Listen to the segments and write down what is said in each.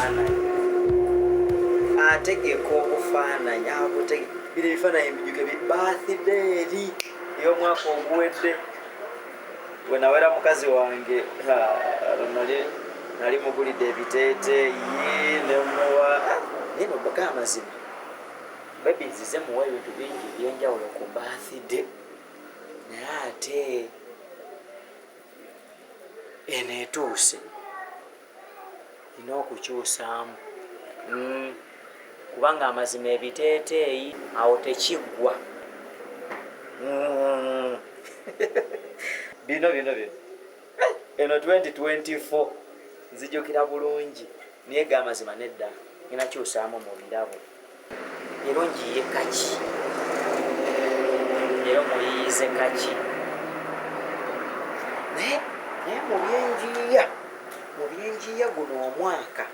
obufaananyi ategeka obufaananyi abutegeka bino ebifaananyi bijuke birthday ey'omwaka oguwedde bwe nawera mukazi wange nali mugulidde ebiteeteeyi nemuwa naye nobaga amazima baby zize muwa ebintu bingi ebyenjawulo ku birthday naye ate eno etuuse ina okukyusaamu kubanga amazima ebiteeteeyi awo tekiggwa bino eno 2024 nzijukira bulungi naye ga amazima nedda inakyusaamu mu birabo ero njiye kaki ero muyiyize kaki naye mu byenjiya guno omwaka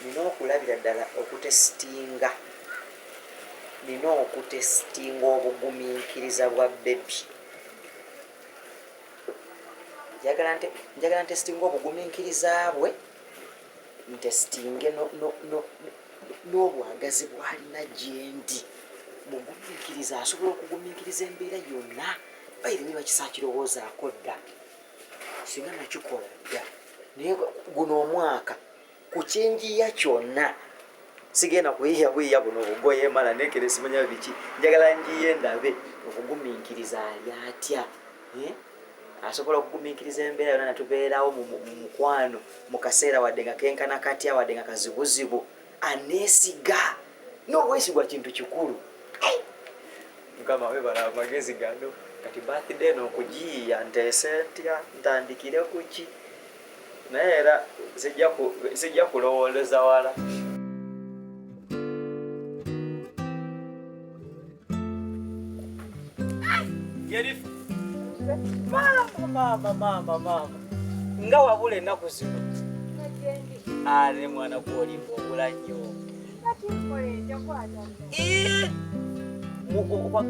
nina okulabira ddala okutesitinga obugumiikiriza bwa bebi njagala ntesitinga obugumiikiriza bwe ntesitinge n'obwagazi bwalina gyendi mugumiikiriza asobola okugumiikiriza embeera yonna bayirimi bakisakirowoozaako dda singa nakikola dda naye guno omwaka ku kyenjiya kyonna sigenda kuyiya bwiya buno obugoye mala nekere simanya biki njagala njiye ndabe okugumiikiriza ali atya asobola okugumiikiriza embeera yonna natubeerawo mu mukwano mu kaseera wadde nga kenkana katya wadde nga kazibuzibu aneesiga n'obwesigwa kintu kikulu mukama webala amagezi gano kati birthday n'okugiyiya nteese ntya ntandikire kuki naye era sijja kulowooleza wala mama nga wabula ennaku zino ale mwana gwolimba obula nnyo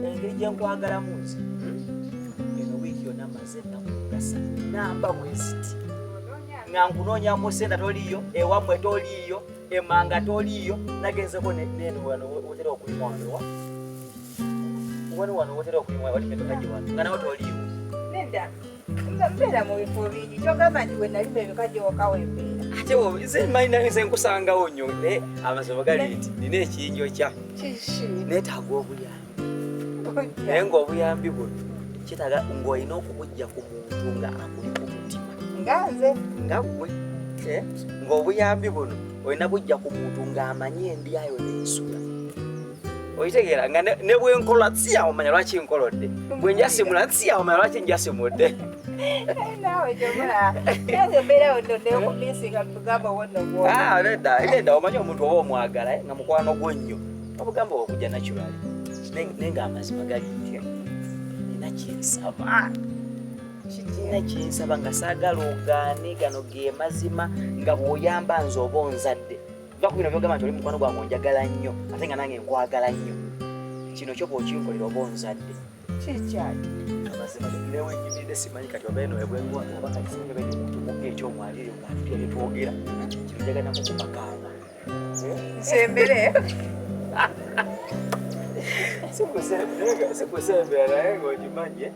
engeri gyenkwagalamu nze eno wiiki yonna maze ennaku gasa namba bweziti nga nkunoonyamu senta toliiyo ewammwe toliiyo emanga toliiyo nagenzeko neno wano wotera okulima wano wotera okulima watimetokaji wano nga nawo toliiyo nenda mbeera mu bifo bingi kyogamba nti we nalima ebikajja wakawo embeera ate nze manyina nze nkusangawo nnyo naye amasomo gali nti nina ekiyinjo kya neetaaga obuyambi naye ng'obuyambi buno kitaaga ng'olina okubujja ku muntu nga akuli ku mutima nganze nga ggwe ng'obuyambi buno olina bujja ku muntu ng'amanyi endyayo n'ensula oyitegeera nga ne bwenkola siyawo manya lwaki nkolodde bwe njasimula siyawo manya lwaki njasimudde nawe gyomula naze mbeera wondoneokumisinga tugamba wonogwo nedda omanyi omuntu oba omwagala nga mukwano gwo nnyo obugamba okujja nakyulali naye ng'amazima gali ntya nina kyensaba nga saagala ogaane gano ge mazima nga bw'oyamba nze oba onzadde va ku bino byogamba nti oli mukwano gwange onjagala nnyo ate nga nange nkwagala nnyo kino kyo bw'okinkolera oba onzadde kikyaki amazima newe nnyimiridde simanyi kati oba eno ebwenwa oba kati simanyi bali omuntu mugga ekyomwalire nga atutya byetwogera kino njagala nakukubakaana nsembere sikusembera naye ng'ogimanye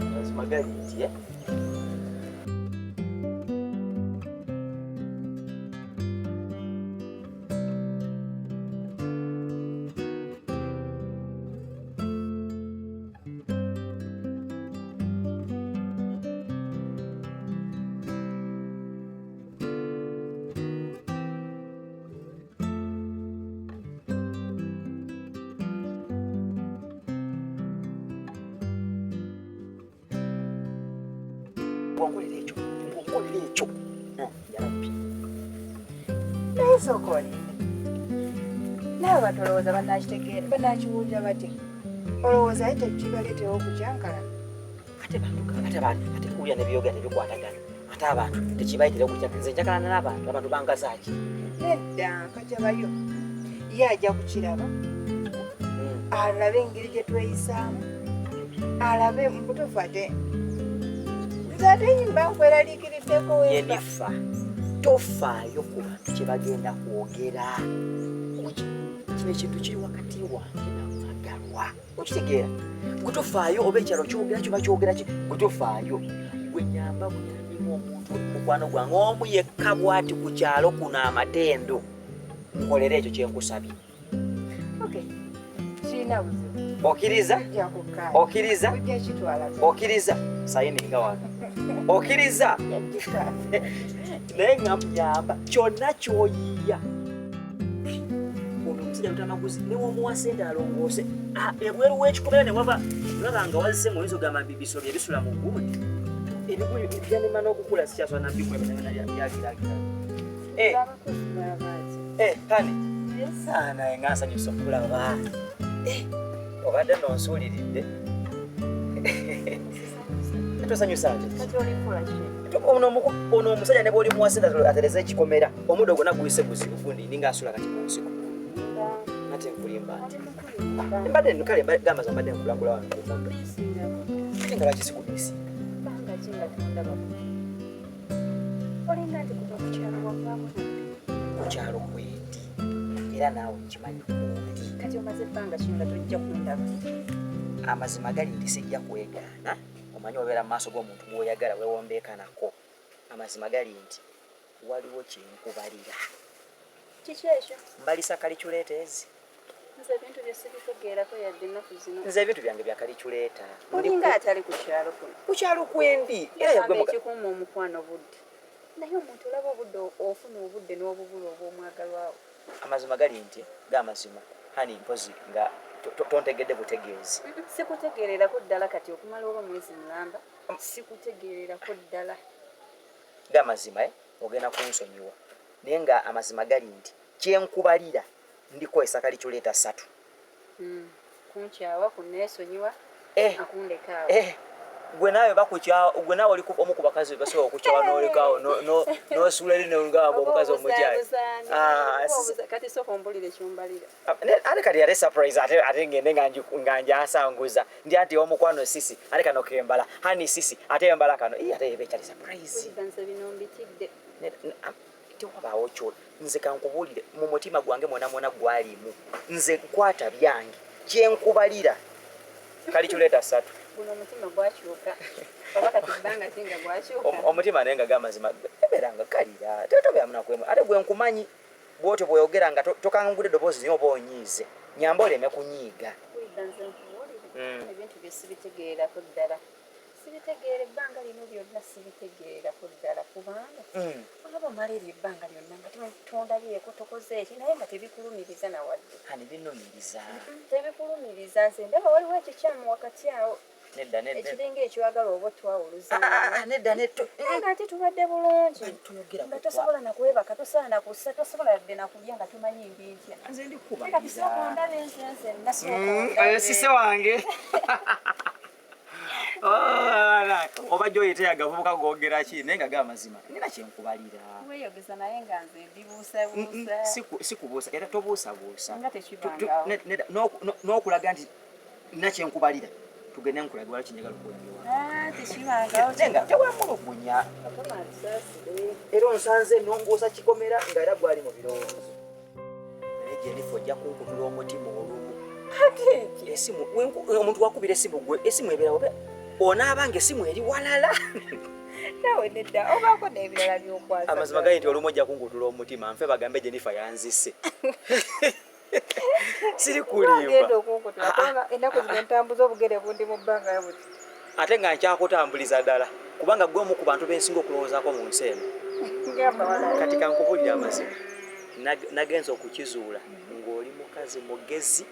amazima gali ntye ng'okolera ekyo yarabbi naye sokoli naye abantu olowooza banakitegeera banakiwulira bati olowooza aye tekibaleetewo okukyankala ate kuwulira nebyogera tebikwatagana ate abantu tekibayitira okukyankala nze njakalana n'abantu bangazaaki nedda nkajabayo ye ajja kukiraba alabe engeri gye tweyisaamu alabe mubutuufu ate nze ate yimba nkweraliikiriddeko yenifa tofaayo ku bantu kye bagenda kwogera. Kino ekintu kiri wakati wange n'amwagalwa. Okitegeera? Gwe tofaayo oba ekyalo kyogera kyoba kyogera ki, gwe tofaayo. Gwe nyamba bunyambimu omuntu mukwano gwange omu yekka bw'ati ku kyalo kuno Amatendo. Nkolera ekyo kye nkusabye. Okiriza? Okiriza? Okiriza? Sayininga wange. Okiriza? Naye nga muyamba kyonna ky'oyiiya. Ono omusajja lutamaguzi ne w'omuwa sente alongoose. Ebweru w'ekikomera ne waba nga wazise mu lizo gamba bibiso bye bisula mu gundi. Ebigulu byanema n'okukula sikyaswa na bigulu byagiragira. Kani? Naye nga nsanyusa okulaba. Obadde nonsuuliridde. Tosanyusa ate? Ono omusajja ne bw'oli muwa sente atereza ekikomera, omuddo gwonna guyise buzibu gundi ninga asula kati mu nsiko. Ate nkulimba nti. Mbadde kale gamba mbadde nkulakula wano ku mmondo. Ate nga lwaki sikubisi? Ku kyalo kwendi. Era naawe nkimanyi kundi. Kati omaze ebbanga ki nga tojja kundaba? Amazima gali nti sijja kwegaana. Omanyi obeera mu maaso g'omuntu gw'oyagala weewombeeka nako. Amazima gali nti waliwo kye nkubalira. Kiki ekyo? Mbalisa kaliculeetezi. Nze ebintu bye sibitegeerako yadde ennaku zino. Nze ebintu byange bya kaliculeeta. Olinga atali ku kyalo kuno. Ku kyalo kwendi. Era yagwe ekikuuma omukwano budde. Naye omuntu olaba obudde ofuna obudde n'obubula obw'omwagalwawo. Amazima gali nti g'amazima hani mpozi nga tontegedde butegeezi. Sikutegeererako ddala kati okumala oba mwezi mulamba. Sikutegeererako ddala. G'amazima ogenda kunsonyiwa. Naye nga amazima gali nti kyenkubalira ndikozesa kaliculeeta 3. Kunkyawa kunneesonyiwa akundekaawo. Gwe naawe bakukyawa, gwe naawe oli omu ku bakazi basobola okukyawa n'olekaawo n'osuula eri n'ogamba omukazi omukyali. Kati sooka ombulire kyombalira. Ate kati yali surprise ate ngende nga njasanguza ndi ati omukwano Sisi ate kano kembala hani Sisi ate embala kano ate ebe kyali surprise. Nze bino mbitidde. Tewabaawo kyo nze kankubuulire mu mutima gwange mwona gwalimu nze nkwata byange kyenkubalira kaliculeeta 3. Guno omutima gwakyuka oba kati bbanga kinga gwakyuka. Omutima naye nga g'amazima ebeeranga kalira tobeamunakwemu ate gwe nkumanyi bw'otyo bw'oyogera nga tokangudde eddoboozi naye oba onyiize nyamba oleme kunyiiga. Nze nkubuulire ebintu bye sibitegeerako ddala. Sibitegeera ebbanga lino byonna sibitegeerako ddala kubanga olaba omala eryo ebbanga lyonna nga tondabyeko tokoze eki naye nga tebikulumiriza nawadde. Hani binnumiriza. Tebikulumiriza nze ndaba waliwo ekikyamu wakati awo. Nedda. Ekiringa ekyagala oba twawuluza. Nedda. Nga ate tubadde bulungi. Nga tosobola nakwebaka, tosobola nakussa, tosobola yadde nakulya nga tomanyi mbintya. Nze ndikuba. Kati sooka ondaba enze nasooka. Sise wange. Oba gyoyita agavubuka googera ki naye nga g'amazima nina kyenkubalira. Weeyogeza naye nga nze ndibuusabuusa. Sikubuusa era tobuusabuusa. Nga tekibangawo. N'okulaga nti nina kyenkubalira tugende nkulaga wala kinjagala okulangiwa. Tekibangawo. Naye nga tewamulugunya. Era onsanze nongoosa kikomera nga era gwali mu birowoozo. Naye Jennifer ojja kunkutula omutima olumu. Esimu omuntu wakubira esimu gwe esimu ebeerawo onaabanga esimu eri walala. Nawe nedda obaako n'ebirala by'okwasa. Amazima gali nti olumu ojja kunkutula omutima nfe bagambe Jennifer yanzise. Siri kulimba. Ennaku zino ntambuza obugere bundi mu bbanga buti. Ate nga nkyakutambuliza ddala kubanga gwe omu ku bantu bensinga okulowoozaako mu nsi eno. Kati kankubulira amazima nagenza okukizuula ng'oli mukazi mugezi,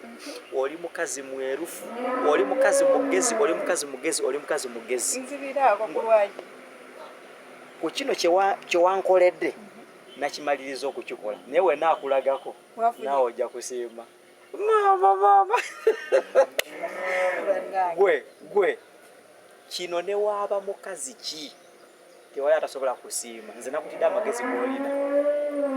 oli mukazi mwerufu, oli mukazi mugezi, oli mukazi mugezi, oli mukazi mugezi. Nzibiraako ku lwaki. Ku kino kye wankoledde nakimaliriza okukikola naye we naakulagako naawe ojja kusiima. Maama. Gwe kino ne waaba mukazi ki tewali atasobola kusiima. Nze nakutidde amagezi g'olina.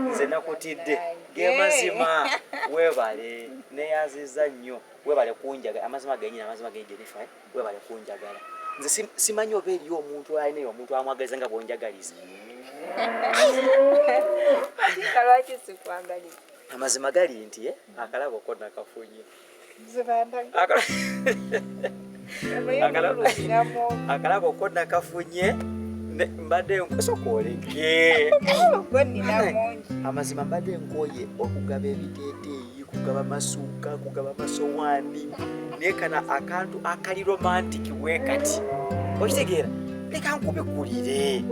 Nze nakutidde ge mazima. Weebale neeyaziza nnyo. Weebale kunjagala amazima gennyini amazima ge Jennifer. Weebale kunjagala. nze simanyi oba eriyo omuntu alina omuntu amwagaliza nga bwonjagaliza. Lwaki sikwagaliza? Amazima gali nti akalabo konna kafunye. Akalabo konna kafunye mbadde nkosokolege. Amazima mbadde nkoye okugaba ebiteeteeyi, kugaba masuuka, kugaba masowaani, naye kana akantu akali romantic bwe kati okitegeera leka nkubikulire.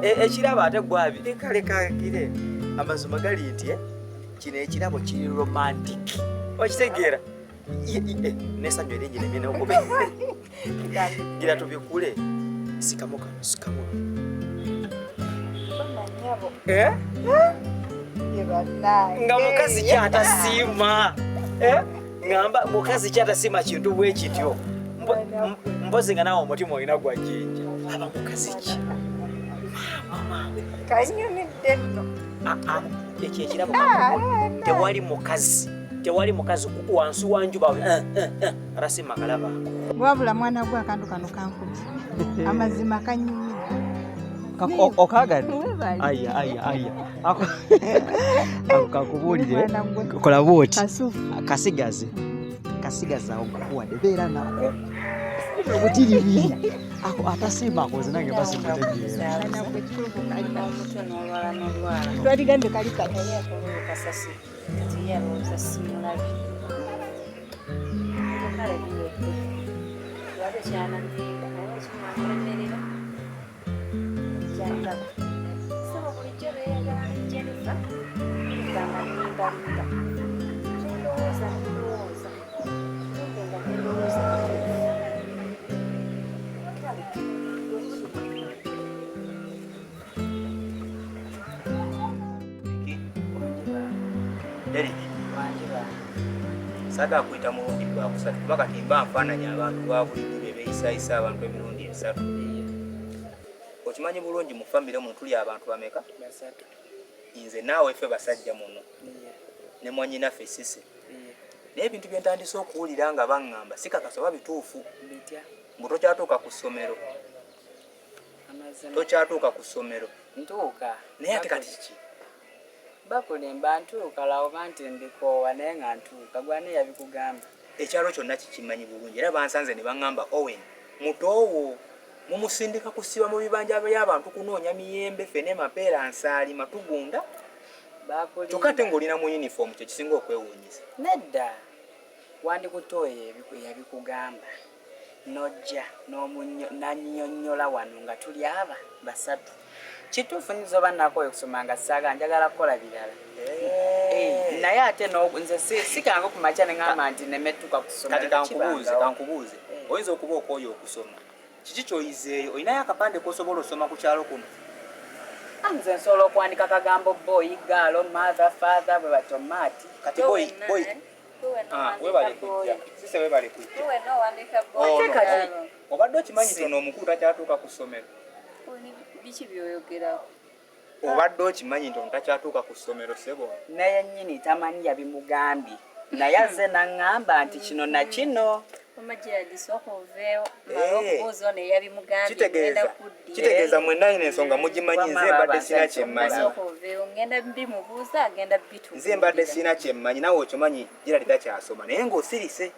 Ekirabo ate gwabi leka agire. Amazima gali nti kino ekirabo kiri romantic okitegeera nesanyo eringi nemina okube gira tubikule. Sikamu kano sikamu nga mukazi kyatasiima ngamba mukazi kyatasiima kintu bwe kityo mpozi nga nawe omutima olina gwa jjinja aba mukazi ki kanyumidde nno ekyo ekirabo tewali mukazi wansi wa njuba arasima kalaba wabula mwana gwe akantu kano kankubye amazima kanyumidde okagadde aya ako kakubuulire kola bwoti kasigaze awo kakuwadde beera nako obutiribiri ako atasiima akoze nange basimutegeera twaligambe kali kati Saga kuita mulundi gwa kusatu baka timba nfaananya abantu babuliddwa beeyisayisa abantu emirundi esatu. Okimanyi bulungi mu famire muno tuli abantu bameka? Basatu. Nze naawe ffe basajja muno. Ne mwannyinaffe Sisi. Naye ebintu bye ntandise okuwulira nga baŋŋamba sikakasa oba bituufu. Mbu tokyatuuka ku ssomero. Tokyatuuka ku ssomero. Ntuuka. Naye ate kati kiki? Bakulimba ntuuka lawo banti ndikoowa naye nga ntuuka gwane yabikugamba. Ekyalo kyonna kikimanyi bulungi era bansanze ne baŋŋamba Owen mutoowo mumusindika kusiba mu bibanja by'abantu kunoonya miyembe fene mapeera nsaali matugunda kyokka ate ng'olina mu uniform kye kisinga okwewuunyisa. Nedda wandikutooye yabikugamba nojja nannyonnyola wano nga tuli aba basatu. Kituufu nnizo bannakooye okusoma nga saaga njagala kukola birala. Naye ate nze sikanga ku makya ne ŋŋamba nti nemettuka kusoma. Kati kankubuuze oyinza okuba okooye okusoma kiki ky'oyizeeyo? Olinayo akapande k'osobola osoma ku kyalo kuno? Nze nsobola okuwandika kagambo boy, gaalo, mother, father bwe batyo maati. Kati boy webale kujja sise webale kujja Ate kati obadde okimanyi tono omukulu takyatuuka ku ssomero? biki byoyogerako? Obadde okimanyi nti takyatuuka ku ssomero sebo? naye nnyini tamanyi yabimugambye naye azze naŋŋamba nti kino na kino. Kitegeeza mwenna alina ensonga mugimanyi. Nze mbadde sina kyemmanyi. Nze mbadde sina kyemmanyi nawe okimanyi Gerald takyasoma naye ng'osirise.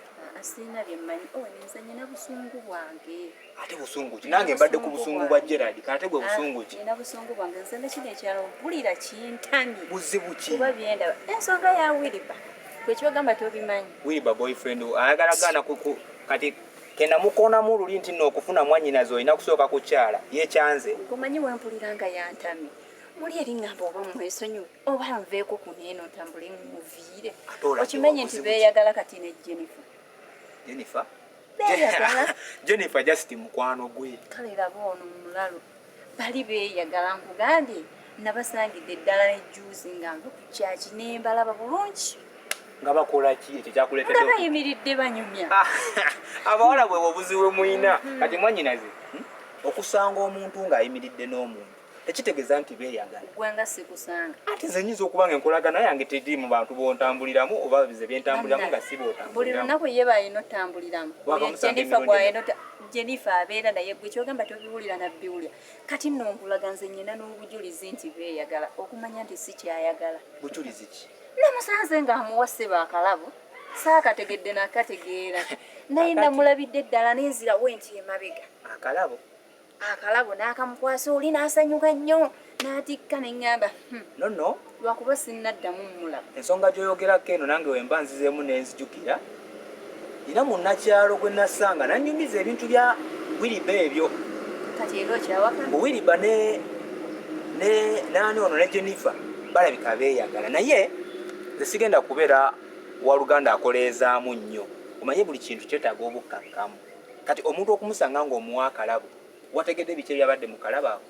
Ate busungu ki? Nange mbadde ku busungu bwa Gerald kate gwe busungu ki? Buzibu ki? Ensonga ya Wiliba kwekibagamba tobimanyi. Wiliba boyfriend ayagalagana kati kenda mukonamu luli nti nno okufuna mwannyinaze olina kusooka kukyala yekyanze. Omanyi wampuliranga yantamye muli eriŋŋamba oba mwesonyiwe oba nveeko ku neeno ntambule muviire. Okimenye nti beeyagala kati ne Jennifer. Jennifer just mukwano gwe. Kale laba ono mulalo bali beeyagala nkugambye nabasangidde eddala ne juice nga nva ku kyaki nembalaba bulungi. Nga bakola ki ekyo kyakuleetedde? Nga bayimiridde banyumya. Abawala bwe obuzibu muyina kati mwannyinaze okusanga omuntu ng'ayimiridde n'omuntu ekitegeeza nti beeyagala. Gwe nga sikusanga. Ate nze nnyinza okuba nga enkolagana yange teri mu bantu bontambuliramu oba bize byentambuliramu nga si bootambuliramu. Buli lunaku ye bayina otambuliramu. Jennifer gwayina Jennifer abeera naye gwe kyogamba tobiwulira nabbiwulira kati nno nkulaga nze nnyina n'obujulizi nti beeyagala okumanya nti si kyayagala bujulizi ki namusanze ng'amuwa ssebo akalabo saakategedde nakategeera naye namulabidde eddala n'enzirawo enti emabega akalabo n'akamukwasa oli n'asanyuka nnyo n'atikka neŋŋamba nono lwakuba sinnaddamu mmulaba ensonga gy'oyogerako eno nange wemba nzizeemu nenzijukira era munnakyalo gwe nassanga nannyumiza ebintu bya wiriba ebyo kati era okyawaka mbu wiriba naani ono ne Jennifer balabika beeyagala naye nze sigenda kubeera waluganda akoleezaamu nnyo omanye buli kintu kyetaaga obukkakkamu kati omuntu okumusanga ng'omuwa akalabo wategedde biki ebyabadde mu kalabo ako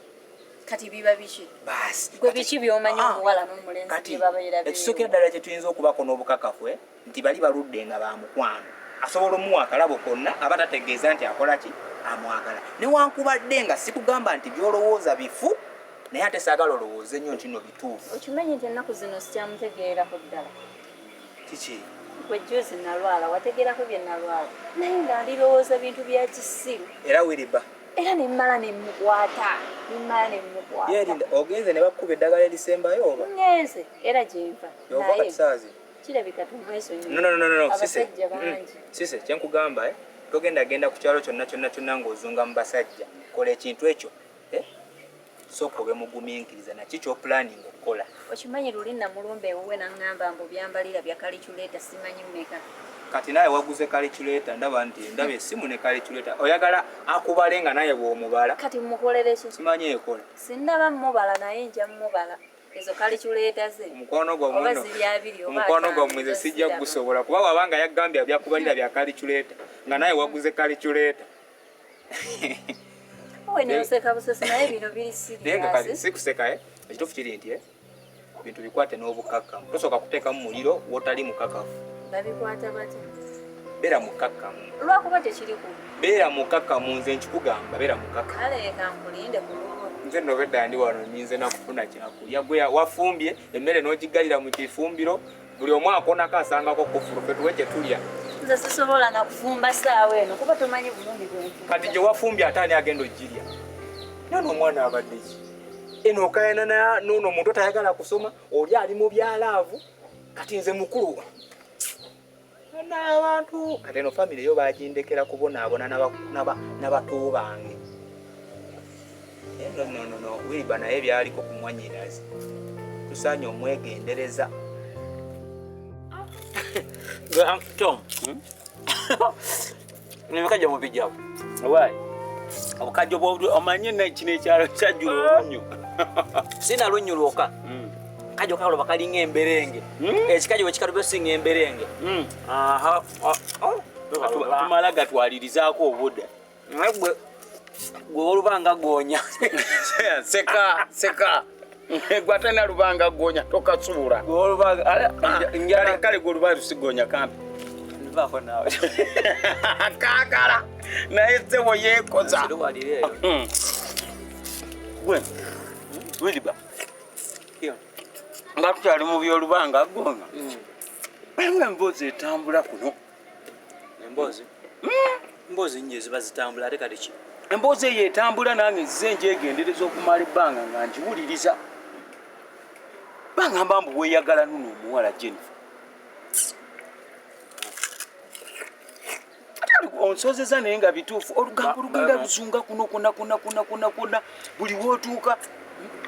kati biba biki baasi gwe biki by'omanyi omuwala n'omulenzi kati byebabeera ekisookera ddala kye tuyinza okubako n'obukakafu nti bali baludde nga bamukwano asobola omuwa akalabo konna aba tategeeza nti akola ki amwagala newankubadde nga sikugamba nti byolowooza bifu naye ate saagala olowooze nnyo nti no bituufu okimanyi nti ennaku zino sikyamutegeerako ddala kiki gwe juzi nalwala wategeerako bye nalwala naye nga ndirowooza bintu bya kisiru era wiriba era nemmala nemmukwata yerinda ogenze ne bakkuba eddagala erisembayo oba ngenze era gyenva yova kati saazi kirabika tumweso abasajja bangi sise kyenkugamba togendagenda ku kyalo kyonna ng'ozunga mu basajja kola ekintu ekyo sooka obe mugumiikiriza naki kyopulaning okukola okimanyi luli namulumba ewuwe naŋŋamba mbu byambalira bya kalikyuleeta simanyi mmeka kati naye waguze kalikyuleeta ndaba essimu ne kalikyuleeta oyagala akubale nga naye bw'omubala kati mukolere ki simanyi ekola sinnaba mmubala naye nja mmubala ezo kalikyuleeta ze omukwano gwammwe nze sijja kugusobola kuba wabanga yaggambye byakubalira bya kalikyuleeta nga naye waguze kalikyuleeta weneoseka busesi naye bino biri siriasi sikuseka ekituufu kiri nti bintu bikwate n'obukakkamu tosooka kuteekamu muliro wotali mukakafu babikwata batya beera mukakkamu lwakuba tekiriku beera mukakkamu nze nkikugamba beera mukakkamu kale kankulinde ku lugo nze nobedda ndi wano nyinze nakufuna kyakulya gwe wafumbye emmere n'ogigalira mu kifumbiro buli omu akonako asangako kufulu fe tuwe kye tulya nze sisobola nakufumba saawa eno kuba tomanyi bulungi bwenfu kati gye wafumbye ate ani agenda ogirya nano omwana abadde ki eno okayana noono omuntu otayagala kusoma oli ali mu byalaavu kati nze mukulu n'abantu kati eno famire yo bagindekera kubonaabona n'abato bange no wiriba naye byaliko ku mwanyirazi tusaanye omwegendereza Tom, nimekaja mubijjawo. Why? Abukajjo bwo omanye na kino ekyalo kyajjula nnyo. Sina lunyu lwoka. Kajo kalo bakalinga emberenge. Ekikajo bwe kikalu besinga emberenge. Aha. Tumala gatwalirizaako obudde. Gwe olubanga gonya. Seka. Gwatana lubanga gonya tokasuula. Olubanga njala kale golubanga tusigonya kampi. Ndivako nawe. Kakala. Naye sebo yekoza. Gwe. Wiliba. Nga tukyali mu byolubanga gonya. Ewe emboozi etambula kuno. Emboozi? Emboozi nje ziba zitambula ate kati ki? Emboozi eyo etambula nange nzize njegendereza okumala ebbanga nga njiwuliriza. Bangamba mbu weeyagala nuno omuwala Jennifer. Onsozeza naye nga bituufu olugambo lugenda luzunga kuno kuna buli wootuuka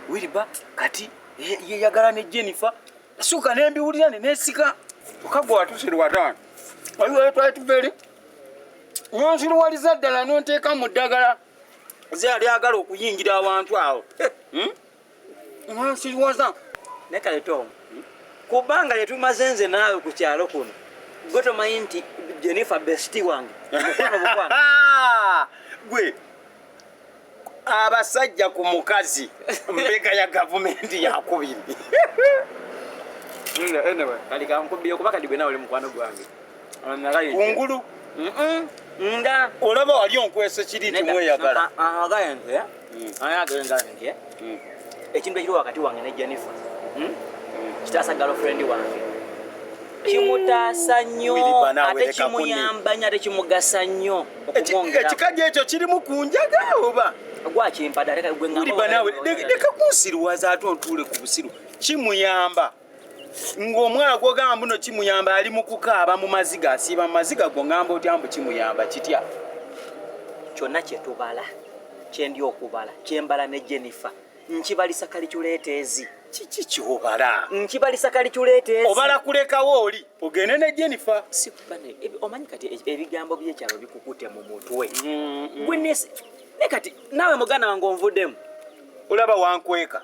wiriba kati yeeyagala ne Jennifer suuka nembiwulira neneesika okagwa watusire wataano waliwo twali tubeere nonsiruwaliza ddala nonteeka mu ddagala ze alyagala okuyingira abantu awo nonsiruwaza Nekale Tom. Kubanga yetumaze nze naawe ku kyalo kuno. Gwe tomanyi nti Jennifer bestie wange. Gwe abasajja ku mukazi mbega ya gavumenti yakubiri. Anyway, kalika nkubbiye kuba kadi gwe nawe oli mukwano gwange. Kungulu. Nga olaba wali onkwese kiri timweyagala. Agaye nze. Ayagala nze. Ekintu ekiri wakati wange ne Jennifer. Kitasa girlfriend wange. kimutaasa nnyo Wiliba nawe ate leka kimuyamba nnyo ate kimugasa nnyo okumwongera ekikajja ekyo kirimu kunjaga oba gwakimpada leka gwe Wiliba nawe leka kunsiruwaza ate ontuule ku busiru kimuyamba ng'omwana gwogamba muno kimuyamba ali mu kukaaba mu maziga asiiba mu maziga go ngamba otya mbu kimuyamba kitya kyonna kyetubala kyendi okubala kyembala ne Jennifer nkibalisa kaliculeteezi kiki kyobala nkibalisa kaliculeteezi obala kulekawo oli ogende ne Jennifer sikubane omanyi kati ebigambo by'ekyalo bikukute mu mutwe gwenesi ne kati nawe mugana wange onvuddemu olaba wankweka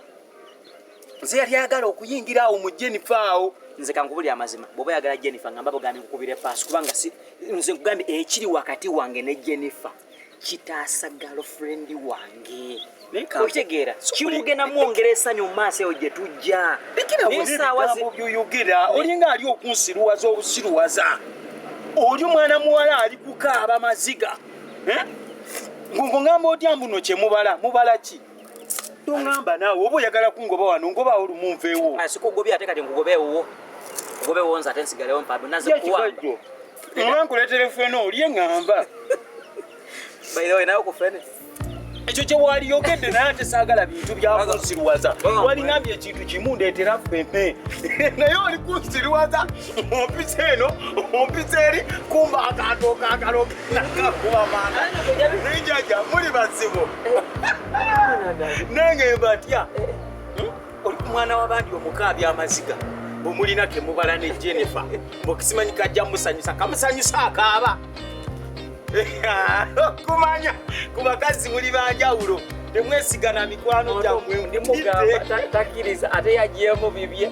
nze yali agala okuyingira awo mu Jennifer awo nze kankubuli amazima bw'oba yagala Jennifer ngamba bogambye nkukubire paasi kubanga nze nkugambye ekiri wakati wange ne Jennifer kitaasa girlfriend wange okitegeera kimugenda mwongera essanyu mu maaso eyo gye tujja ebigambo byoyogera olinga ali okunsiruwaza obusiruwaza oli omwana muwala ali kukaaba maziga ngongamba otya mbuno kyemubala ki tongamba naawe oba oyagala kungoba wano ngobawo olumunveewo sikugobya ate kati nkugobeewo ogobeewo nze ate nsigalewo mpambe naze kuwamba nkuleetera fene oli eŋŋamba bairewe nawe kufene ekyo kye waliyogedde naye ate saagala bintu byakunsiruwaza walingambye ekintu kimu ndeetera ffempe naye oli kunsiruwaza ompisa eno ompisa eri kumba akantu kakalokenakakuba maana nenjaja muli basibo nange mbatya oli kumwana w'abandi omukaabi amaziga bwemulina kemubala ne Jennifer mbokisimanyi kajja musanyusa kamusanyusa akaaba kumanya ku bakazi muli banjawulo temwesigana mikwano gyammwe ndimugamba takkiriza ate yagyemu bibye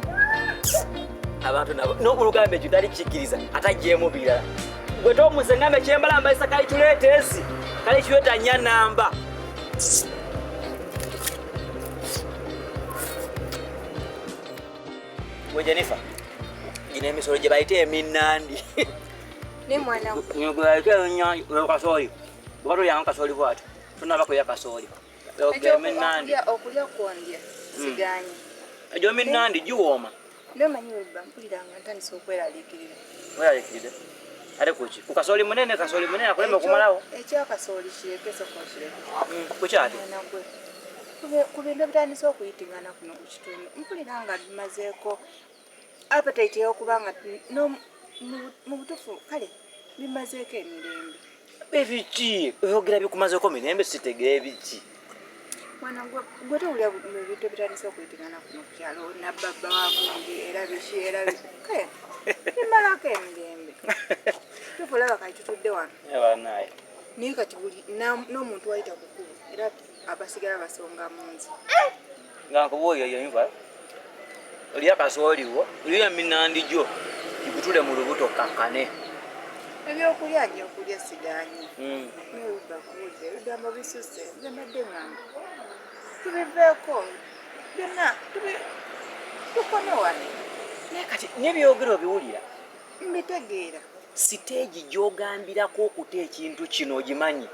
abantu nabo n'okulugambe ekyo tali kikkiriza ate agyemu birala gwe tomuze ngambe kyembala mbalisa kali tuleeteesi kali kiweta nnya namba we Jennifer gino emisolo gye bayita eminnandi ne mwana kasoli bwatu yanga kasoli bwati tunaba ya kasoli eminandi okulya kwondya siganye ejo eminandi giwooma nomanyi weba mpuliranga ntandisa okweraliikirira weralikiride ate kuki ku kasoli munene akulema okumalawo ekyakasoli kirekeso konkireke kukyati ku bintu ebitandisa okuyitingana kuno ku kitundu mpuliranga bimazeeko appetite y'okubanga mu butufu kale bimazeeko emirembe ebiki oyogera bikumazeeko mirembe sitegera ebiki mwana gwe towulira ebintu ebitandisa okuyitingana kuno ku kyalo nabbabba wagundi era biki era kale bimalako emirembe tufulaba kati tutudde wano ebanaye naye kati buli n'omuntu wayita kukulu era abasigala basonga mu nzi nga nkubuulira yonva oli akasooliwo oli eminandi gyo gikutule mu lubuto kakkane ebyokulya nnyo okulya sigaanyi newiba kuwulira ebigambo bisuse nzenadde ngamba tubiveeko byonna tukone wano naye kati n'ebyogero biwulira mbitegeera siteegi gy'ogambirako okuta ekintu kino ogimanyi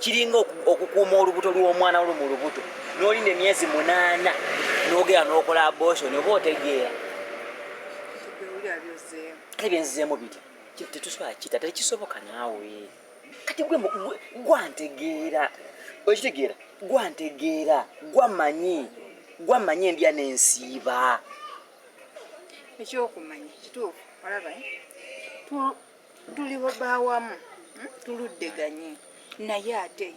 kiringa okukuuma olubuto lw'omwana olu mu lubuto n'olinda emyezi 8 n'ogera n'okola abortion oba otegeera kale byenzizeemu bitya tetusobola kita tekisoboka naawe kati gwantegeera okitegeera gwantegeera gwamanyi endya n'ensiiba ekyokumanya kituufu olaba tuli bawamu tuluddeganye naye ate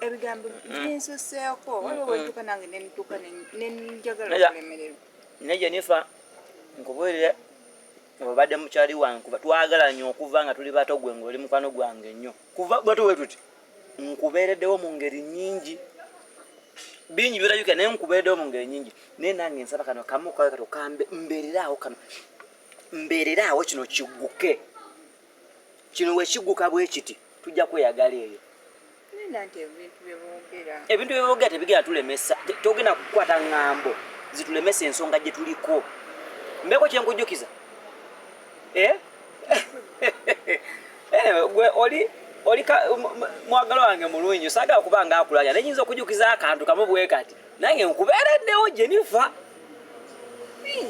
ebigambo binsuseeko waliwo bwentuka nange nentuka nenjagala okulemererwa naye Jennifer nkubuulire obadde mukyali wange kuba twagala nnyo okuva nga tuli bato gwe ng'oli mukwano gwange nnyo kuva bato we tuti nkubeereddewo mu ngeri nnyingi bingi byolabika naye nkubeereddewo mu ngeri nnyingi naye nange nsaba kano kamu kawe kato kambe mbeereraawo kino kigguke kino we kigguka bwe kiti tujja kweyagala eyo ebintu byeboogera tebigenda tulemesa togenda kukwata ŋŋambo zitulemesa ensonga gye tuliko mbeeko kyenkujjukiza gwe oli mwagalo wange mulungi saagala kuba nga akulanya nayinza okujjukiza akantu kamu bwe kati nange nkubeereddewo Jennifer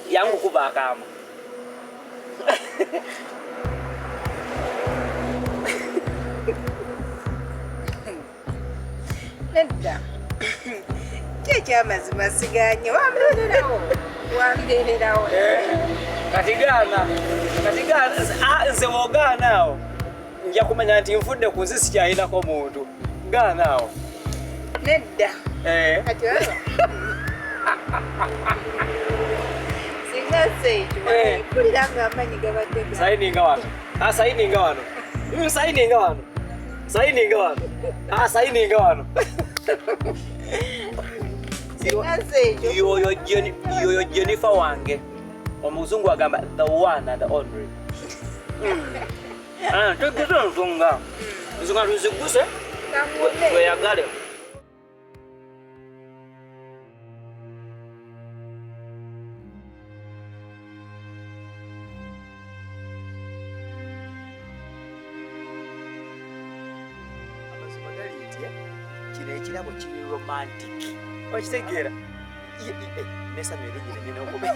yangu kuba akaama Nedda. Ky'ekyamazima siganye wambeererawo. Kati gaana nze wogaanaawo nja kumanya nti nfudde ku nsi sikyayinako muntu gaanaawo. Nedda. Kati olaba. Singa sekyo mpulira ng'amaanyi gabadde ga. Sayininga wano. Sayininga wano. Sayininga wano. Sayininga wano. Sayininga wano. Singa sekyo. Yoyo Jennifer wange. Omuzungu agamba the one and only. Tegese nsonga. Nsonga tuziguse. Weyagale. Amazima gali nti kino ekirabo kiri romantic. Okitegeera? Nesa mweligire nina okube.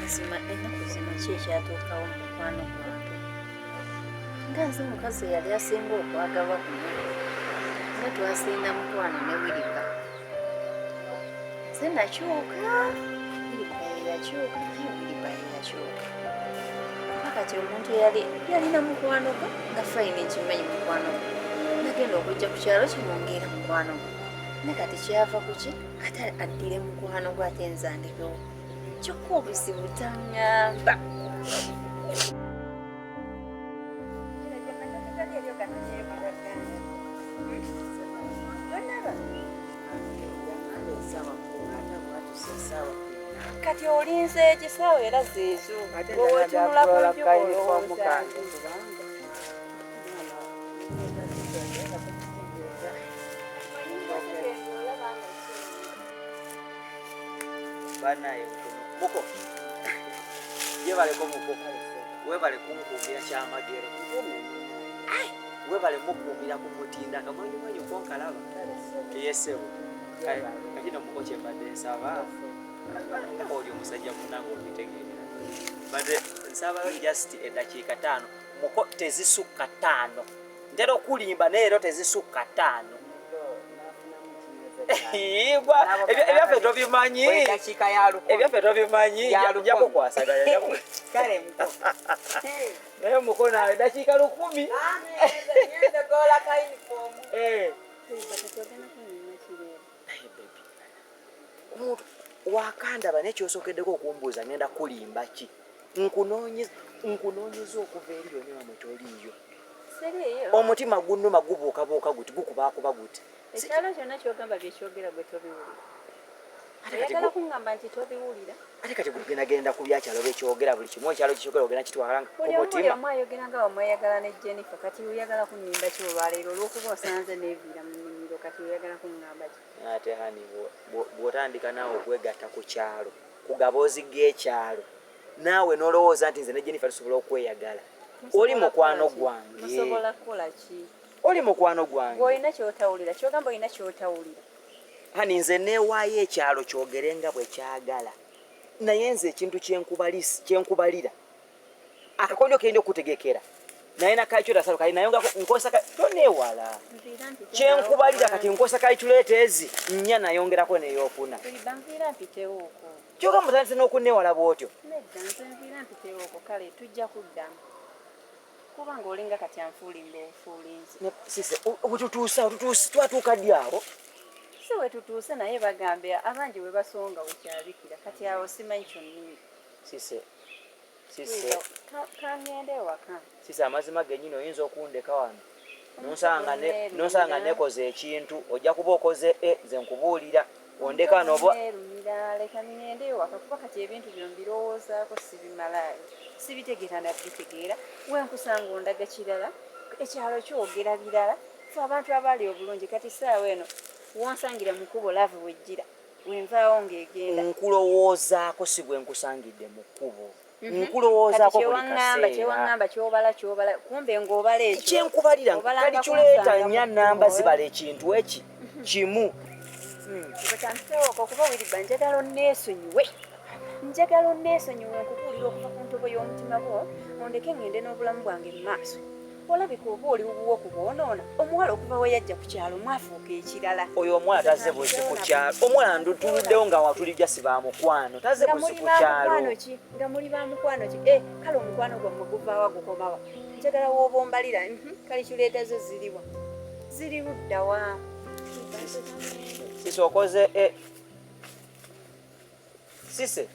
Mazima ennaku zino ki ekyatuukawo mu mukwano gwange nga nze omukazi yali asinga okwagalwa kuno nga twasinda mukwano ne Wiriba nze nakyuka Wiriba yeyakyuka naye Wiriba yeyakyuka kuba kati omuntu yalina mukwano gwe nga fayina ekimanyi mukwano gwe nagenda okujja ku kyalo kimwongeera mukwano gwe ne kati kyava ku ki ate addire mukwano gwe ate nzandikewo kyokka obuzibu taŋŋamba. Kati olinze ekisaawe era zeezo wewetunula ku olowooza Banaye muko yebaleko muko webale kunkuumira kyamagero webale mukuumira ku mutinda kamanyi konkalaba yesebo kakino muko kyembadde nsaba oli omusajja munange obitegeera badde nsaba just eddakiika 5 muko tezisukka 5 ntera okulimba neero tezisukka 5 ebyaffe tobimanyi ebyaffe tobimanyi jako kwasaganya naye muko nawe eddakiika 10 omuntu wakandaba nekyosookeddeko okumbuuza ngenda kulimba ki nkunoonyeza okuva eri yonna mwetoliiyo omutima gunnuma gubuukabuuka guti gukubaakuba guti ekyalo kyonna kyogamba byekyogera gwe tobiwulira oyagala kuŋŋamba nti tobiwulira ate kati genda ku byakyalo bekyogera buli kimu ekyalo kikyogera ogenda kitwala ku mutima omu ayogera nga wamweyagala ne Jennifer kati oyagala kunnimba ki olwaleero olwokuba osanze neeviira mu nnimiro kati oyagala kuŋŋamba ki ate hani bw'otandika naawe okwegatta ku kyalo ku gaboozi g'ekyalo naawe n'olowooza nti nze ne Jennifer tusobola okweyagala oli mukwano gwange musobola kukola ki oli mukwano gwange olina kyotawulira kyogamba olina kyotawulira hani nze neewaayo ekyalo kyogere nga bwe kyagala naye nze ekintu kyenkubalira akakodyo kenda okutegekera naye nakakyo tasalo kali naye nkosa toneewala kyenkubalira kati nkosa calculators nnya nayongerako neyokuna banviira mpitewooko kyogamba mutandise n'okuneewala bwotyo nedda nze nviira mpitewooko kale tujja kuddamu kubanga olinga kati anfuulimba obufuulinzi sise obututuusa twatuuka ddi awo si we tutuuse naye bagambe abangi we basonga wekyabikira kati awo simanyi kyonnimi sise kangende ewaka sise amazima gennyini oyinza okundeka wano nonsanga nekoze ekintu ojja kuba okoze nze nkubuulira ondeka nerumira leka ngende ewaka kuba kati ebintu bino mbirowoozaako sibimalaayo sibitegeera nabitegeera wenkusanga ondaga kirala ekyalo kyogera birala fe abantu abaali obulungi kati saawa eno wonsangira mukubo laavu wejjira wenvaawo ng'egenda nkulowoozaako si bwe nkusangidde mu kkubo nkulowoozaako buli kaseera kyewaŋŋamba kyobala kumbe ng'obala ekyo kyenkubalira kalikyuleeta nnya nnamba zibala ekintu eki kimu ekyantutewooko okuba wiriba njagala onneesonyiwe nkukuulira okuva ku ntobo y'omutima gwo ondeke ŋŋende n'obulamu bwange mu maaso olabika oba oli wuwo ku bwonoona omuwala okuva we yajja ku kyalo mwafuuka ekirala oyo omuwala tazze buzi ku kyalo omuwala ndutuluddewo nga watulijja si bamukwano tazze buzi ku kyalo nga muli bamukwano ki kale omukwano gwammwe guvaawa gukomawa njagala wooba ombalira kalikyuleeta zo ziriwa ziri luddawa sise okoze sise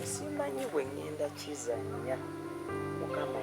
simanyi bwe ŋŋenda kizanya mukama